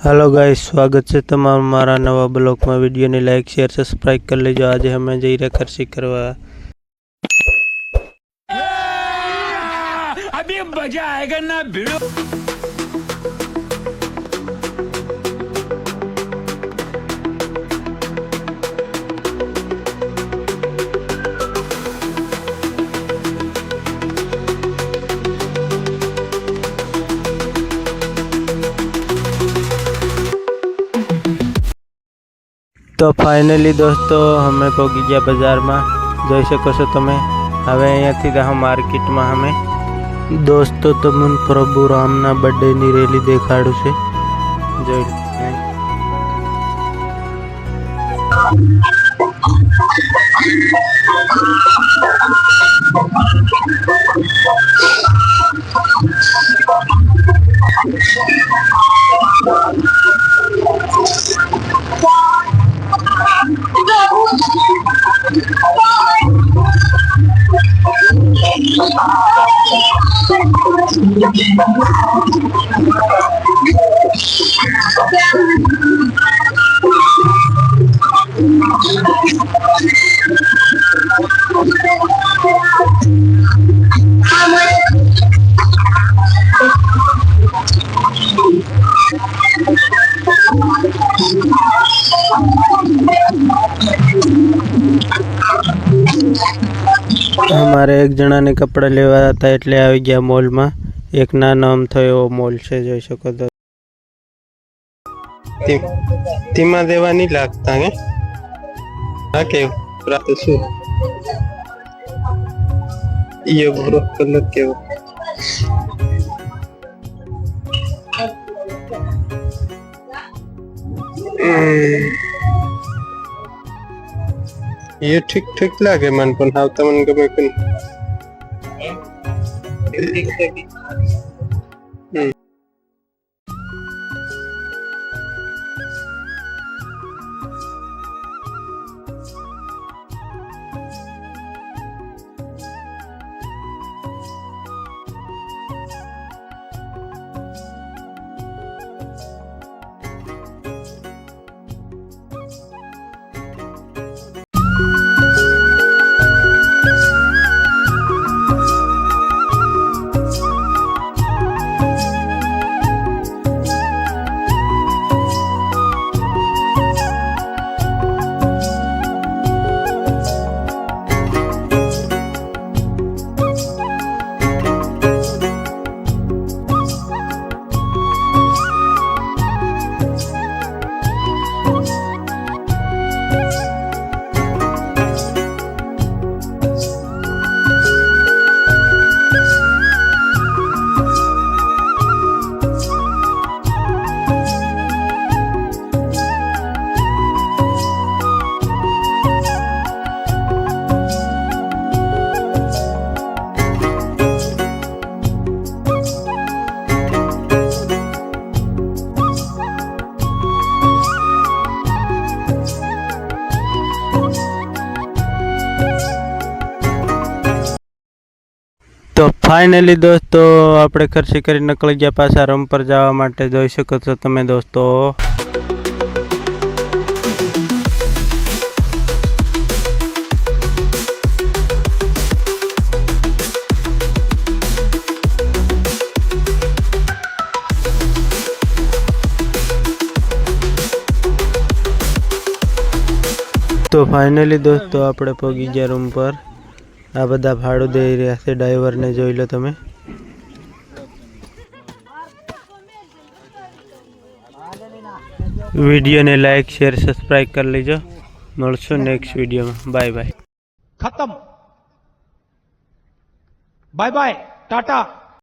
Hello guys, स्वागत है तमाम हमारा नवा ब्लॉग में। वीडियो ने लाइक शेयर सब्सक्राइब कर लीजिए। आज हमें जई रहा खर्ची करवा। अभी मजा आएगा ना भिड़ो। तो फाइनली दोस्तों हमें पहुंची गया बाजार में। જોઈ શકો છો તમે। હવે અહીંયાથી રાહ માર્કેટમાં અમે દોસ્તો તમને પ્રભુ રામના બર્થડેની રેલી દેખાડું છે। જોઈ हमारे एक जना ने कपड़ा लेवा था એટલે આવી ગયા મોલ માં। એક નાનો આમ થયો મોલ છે, જોઈ શકો તો। તેમાં દેવા નહીં લાગતા હે હા કે રાત શું ये ब्रो कलर के ये ठीक ठीक लागे मन पण हाव तमन गमे कन तो फाइनली दोस्तों આપણે ખર્ચી કરી નીકળી ગયા પાછા રૂમ પર જવા માટે। જોઈ શકો છો તમે दोस्तों। तो फाइनली दोस्तों આપણે પહોંચી ગયા રૂમ પર। आ बधा भाड़ू दे रहा है ड्राइवर ने, જોઈ લો તમે। वीडियो ने लाइक शेयर सब्सक्राइब कर लीजिए। મળશું नेक्स्ट वीडियो में। Bye bye. खत्म। Bye bye Tata.